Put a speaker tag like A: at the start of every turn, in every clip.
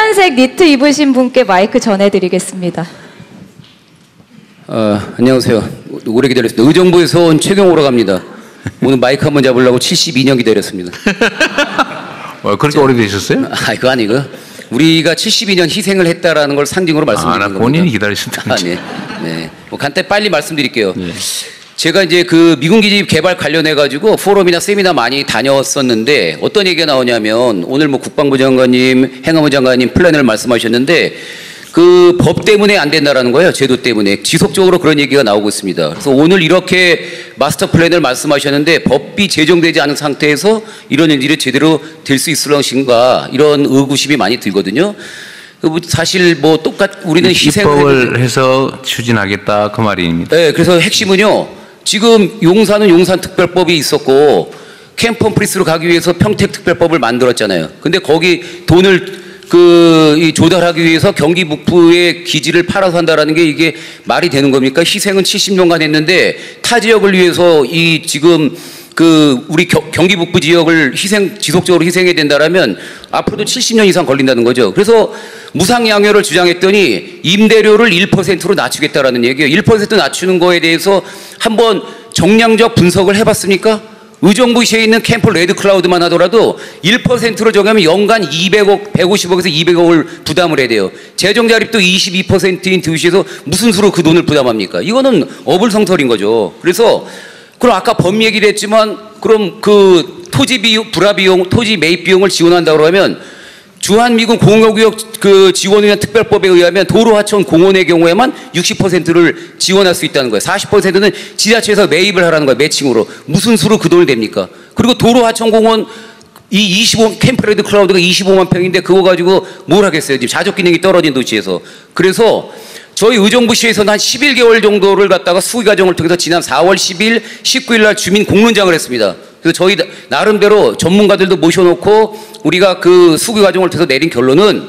A: 빨간색 니트 입으신 분께 마이크 전해드리겠습니다.
B: 안녕하세요. 오래 기다렸습니다. 의정부에서 온 최경호라고 합니다. 오늘 마이크 한번 잡으려고 72년 기다렸습니다.
C: 그렇게 오래되셨어요?
B: 그거 아니고 우리가 72년 희생을 했다라는 걸 상징으로 말씀드리는 겁니다.
C: 본인이 기다리신다.
B: 네. 뭐 간단히 빨리 말씀드릴게요.
C: 네.
B: 제가 이제 그 미군 기지 개발 관련해 가지고 포럼이나 세미나 많이 다녔었는데 어떤 얘기가 나오냐면 오늘 뭐 국방부 장관님, 행안부 장관님 플랜을 말씀하셨는데 그 법 때문에 안 된다라는 거예요. 제도 때문에 지속적으로 그런 얘기가 나오고 있습니다. 그래서 오늘 이렇게 마스터 플랜을 말씀하셨는데 법이 제정되지 않은 상태에서 이런 일이 제대로 될 수 있을 것인가 이런 의구심이 많이 들거든요. 사실 뭐 우리는
C: 희생을 해서 추진하겠다 그 말입니다.
B: 네, 그래서 핵심은요. 지금 용산은 용산특별법이 있었고 캠프 프리스로 가기 위해서 평택특별법을 만들었잖아요. 근데 거기 돈을 조달하기 위해서 경기 북부의 기지를 팔아서 한다라는 게 이게 말이 되는 겁니까? 희생은 70년간 했는데 타 지역을 위해서 이 지금 우리 경기 북부 지역을 지속적으로 희생해야 된다라면 앞으로도 70년 이상 걸린다는 거죠. 그래서 무상양효를 주장했더니 임대료를 1%로 낮추겠다라는 얘기예요. 1% 낮추는 거에 대해서 한번 정량적 분석을 해봤습니까? 의정부시에 있는 캠프 레드클라우드만 하더라도 1%로 정하면 연간 200억, 150억에서 200억을 부담을 해야 돼요. 재정자립도 22%인 도시에서 무슨 수로 그 돈을 부담합니까? 이거는 어불성설인 거죠. 그래서 그럼 아까 법 얘기를 했지만 그럼 그 토지 비용, 불화비용, 토지 매입 비용을 지원한다고 하면 주한미군 공허구역 지원위원 특별법에 의하면 도로 하천 공원의 경우에만 60%를 지원할 수 있다는 거예요. 40%는 지자체에서 매입을 하라는 거예요. 매칭으로. 무슨 수로 그 돈을 냅니까? 그리고 도로 하천 공원 캠프레드 클라우드가 25만 평인데 그거 가지고 뭘 하겠어요? 지금 자족 기능이 떨어진 도시에서. 그래서 저희 의정부시에서는 한 11개월 정도를 갖다가 수기 과정을 통해서 지난 4월 10일, 19일 날 주민 공론장을 했습니다. 그래서 저희 나름대로 전문가들도 모셔놓고 우리가 그 수기 과정을 통해서 내린 결론은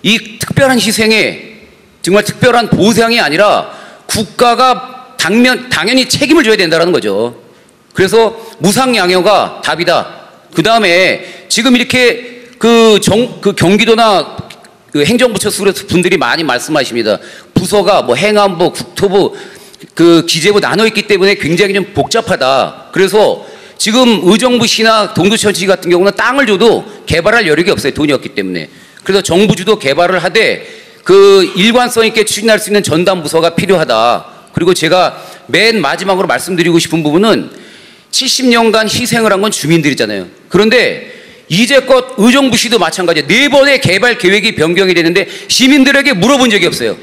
B: 이 특별한 희생에 정말 특별한 보상이 아니라 국가가 당연히 책임을 져야 된다는 거죠. 그래서 무상양효가 답이다. 그 다음에 지금 이렇게 경기도나 행정부처 분들이 많이 말씀하십니다. 부서가 뭐 행안부, 국토부, 기재부 나눠 있기 때문에 굉장히 좀 복잡하다. 그래서 지금 의정부시나 동두천시 같은 경우는 땅을 줘도 개발할 여력이 없어요. 돈이 없기 때문에. 그래서 정부 주도 개발을 하되 일관성 있게 추진할 수 있는 전담 부서가 필요하다. 그리고 제가 맨 마지막으로 말씀드리고 싶은 부분은 70년간 희생을 한 건 주민들이잖아요. 그런데 이제껏 의정부시도 마찬가지예요. 4번의 개발 계획이 변경이 되는데 시민들에게 물어본 적이 없어요.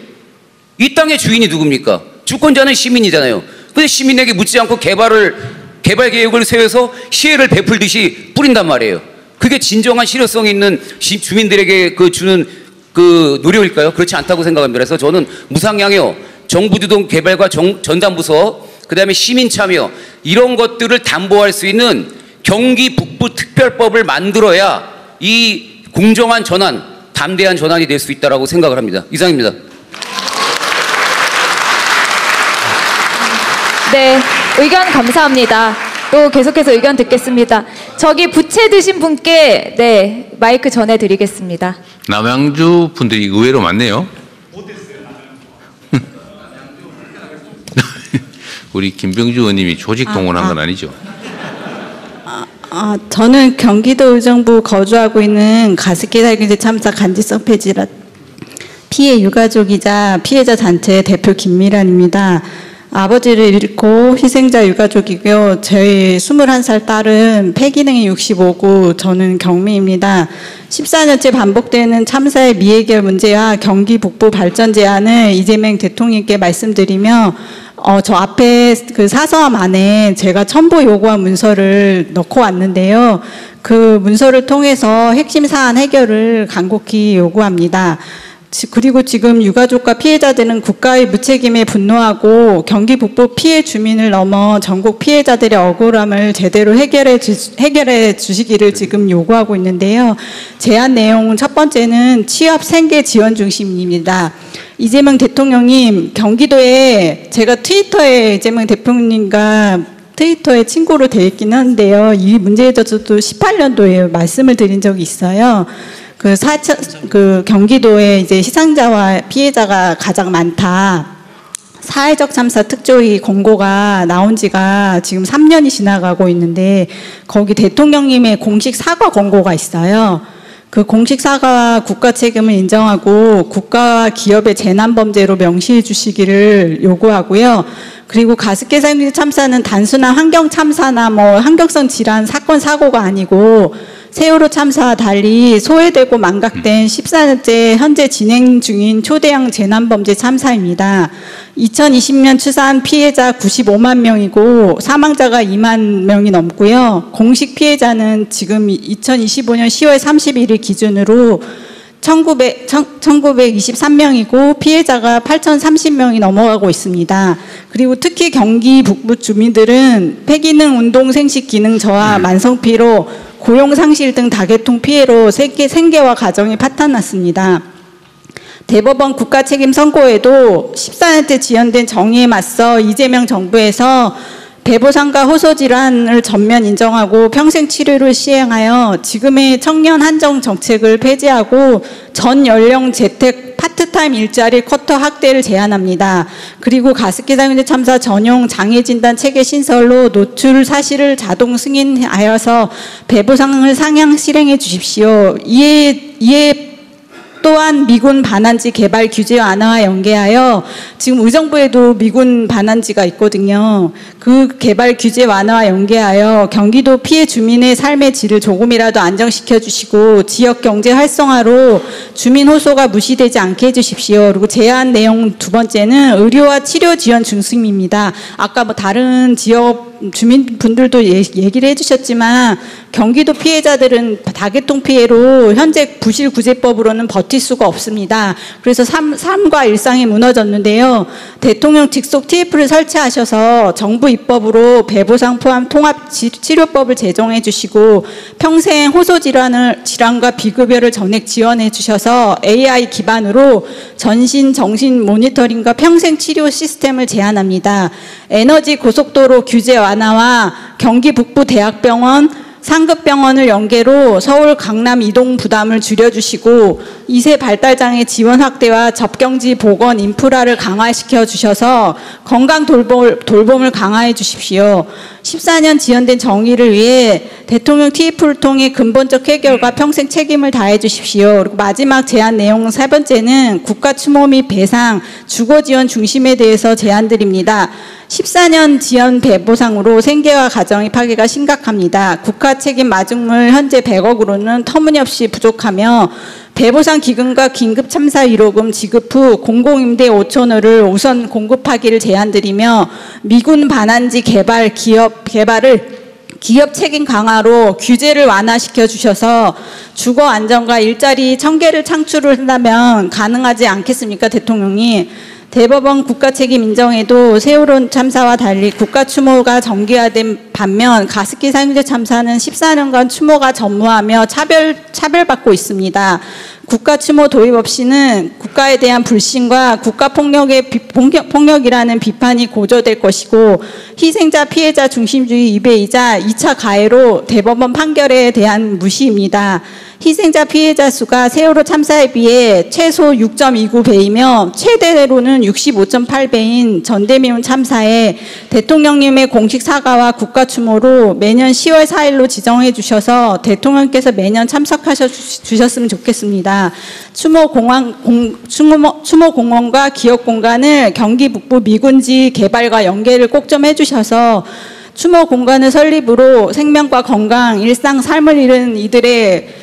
B: 이 땅의 주인이 누굽니까? 주권자는 시민이잖아요. 근데 시민에게 묻지 않고 개발 계획을 세워서 시혜를 베풀듯이 뿌린단 말이에요. 그게 진정한 실효성 있는 주민들에게 주는 노력일까요? 그렇지 않다고 생각합니다. 그래서 저는 무상양효, 정부 주동 개발과 전담부서, 그 다음에 시민 참여 이런 것들을 담보할 수 있는 경기 북부 특별법을 만들어야 이 공정한 전환, 담대한 전환이 될 수 있다고 생각을 합니다. 이상입니다.
A: 네, 의견 감사합니다. 또 계속해서 의견 듣겠습니다. 저기 부채 드신 분께 마이크 전해드리겠습니다.
C: 남양주 분들이 의외로 많네요. 우리 김병주 의원님이 조직 동원한 건 아니죠?
D: 저는 경기도 의정부 거주하고 있는 가습기 살균제 참사 간지성 폐질환 피해 유가족이자 피해자 단체 대표 김미란입니다. 아버지를 잃고 희생자 유가족이고요. 저희 21살 딸은 폐기능이 65고 저는 경미입니다. 14년째 반복되는 참사의 미해결 문제와 경기 북부 발전 제안을 이재명 대통령께 말씀드리며 저 앞에 사서함 안에 제가 첨부 요구한 문서를 넣고 왔는데요. 그 문서를 통해서 핵심 사안 해결을 간곡히 요구합니다. 그리고 지금 유가족과 피해자들은 국가의 무책임에 분노하고 경기 북부 피해 주민을 넘어 전국 피해자들의 억울함을 제대로 해결해 주시기를 지금 요구하고 있는데요. 제안 내용 첫 번째는 취업 생계 지원 중심입니다. 이재명 대통령님, 경기도에 제가 트위터에 이재명 대통령님과 트위터에 친구로 되어 있긴 한데요. 이 문제에 대해서도 18년도에 말씀을 드린 적이 있어요. 경기도에 이제 희생자와 피해자가 가장 많다. 사회적 참사 특조위 공고가 나온 지가 지금 3년이 지나가고 있는데 거기 대통령님의 공식 사과 공고가 있어요. 그 공식 사과와 국가 책임을 인정하고 국가와 기업의 재난범죄로 명시해 주시기를 요구하고요. 그리고 가습기 사용자 참사는 단순한 환경 참사나 환경성 질환 사건 사고가 아니고 세월호 참사와 달리 소외되고 망각된 14년째 현재 진행 중인 초대형 재난범죄 참사입니다. 2020년 추산 피해자 95만 명이고 사망자가 2만 명이 넘고요. 공식 피해자는 지금 2025년 10월 31일 기준으로 1923명이고 피해자가 8,030명이 넘어가고 있습니다. 그리고 특히 경기 북부 주민들은 폐기능 운동 생식 기능 저하, 만성피로, 고용상실 등 다계통 피해로 생계와 가정이 파탄났습니다. 대법원 국가책임 선고에도 14년째 지연된 정의에 맞서 이재명 정부에서 배보상과 호소질환을 전면 인정하고 평생 치료를 시행하여 지금의 청년 한정 정책을 폐지하고 전 연령 재택 파트타임 일자리 쿼터 확대를 제한합니다. 그리고 가습기 사용자 참사 전용 장애진단 체계 신설로 노출 사실을 자동 승인하여서 배보상을 상향 실행해 주십시오. 이에 또한 미군 반환지 개발 규제 완화와 연계하여 지금 의정부에도 미군 반환지가 있거든요. 그 개발 규제 완화와 연계하여 경기도 피해 주민의 삶의 질을 조금이라도 안정시켜 주시고 지역 경제 활성화로 주민 호소가 무시되지 않게 해주십시오. 그리고 제안 내용 두 번째는 의료와 치료 지원 중심입니다. 아까 다른 지역 주민분들도 얘기를 해주셨지만 경기도 피해자들은 다계통 피해로 현재 부실구제법으로는 버틸 수가 없습니다. 그래서 삶과 일상이 무너졌는데요. 대통령 직속 TF를 설치하셔서 정부 입법으로 배보상 포함 통합치료법을 제정해 주시고 평생 호소질환과 비급여를 전액 지원해 주셔서 AI 기반으로 전신 정신 모니터링과 평생 치료 시스템을 제안합니다. 에너지 고속도로 규제 완화와 경기 북부 대학병원 상급병원을 연계로 서울 강남 이동 부담을 줄여주시고 2세 발달장애 지원 확대와 접경지 보건 인프라를 강화시켜 주셔서 건강 돌봄을 강화해 주십시오. 14년 지연된 정의를 위해 대통령 TF를 통해 근본적 해결과 평생 책임을 다해 주십시오. 그리고 마지막 제안 내용 세 번째는 국가 추모 및 배상, 주거 지원 중심에 대해서 제안드립니다. 14년 지연 배보상으로 생계와 가정의 파괴가 심각합니다. 국가 책임 마중물 현재 100억으로는 터무니없이 부족하며 배보상 기금과 긴급 참사 위로금 지급 후 공공임대 5천호를 우선 공급하기를 제안드리며 미군 반환지 개발을 기업 책임 강화로 규제를 완화시켜 주셔서 주거 안정과 일자리 1000개를 창출을 한다면 가능하지 않겠습니까, 대통령이? 대법원 국가책임 인정에도 세월호 참사와 달리 국가 추모가 정기화된 반면 가습기 사용자 참사는 14년간 추모가 전무하며 차별받고 있습니다. 국가 추모 도입 없이는 국가에 대한 불신과 국가폭력이라는 비판이 고조될 것이고 희생자 피해자 중심주의 위배이자 2차 가해로 대법원 판결에 대한 무시입니다. 희생자 피해자 수가 세월호 참사에 비해 최소 6.29배이며 최대로는 65.8배인 전대미운 참사에 대통령님의 공식 사과와 국가 추모로 매년 10월 4일로 지정해 주셔서 대통령께서 매년 참석하셔 주셨으면 좋겠습니다. 추모 공원과 기업 공간을 경기 북부 미군지 개발과 연계를 꼭 좀 해주셔서 추모 공간을 설립으로 생명과 건강, 일상 삶을 잃은 이들의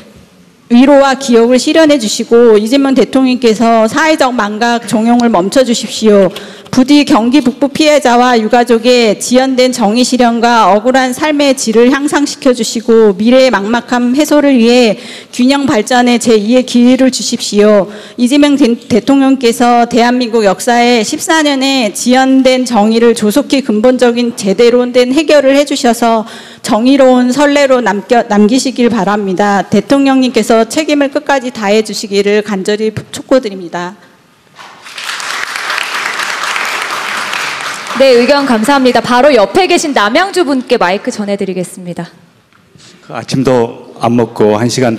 D: 위로와 기억을 실현해 주시고 이재명 대통령께서 사회적 망각 종용을 멈춰 주십시오. 부디 경기 북부 피해자와 유가족의 지연된 정의 실현과 억울한 삶의 질을 향상시켜 주시고 미래의 막막함 해소를 위해 균형 발전의 제2의 기회를 주십시오. 이재명 대통령께서 대한민국 역사에 14년의 지연된 정의를 조속히 근본적인 제대로 된 해결을 해주셔서 정의로운 선례로 남기시길 바랍니다. 대통령님께서 책임을 끝까지 다해 주시기를 간절히 촉구드립니다.
A: 네, 의견 감사합니다. 바로 옆에 계신 남양주 분께 마이크 전해드리겠습니다.
E: 아침도 안 먹고 1시간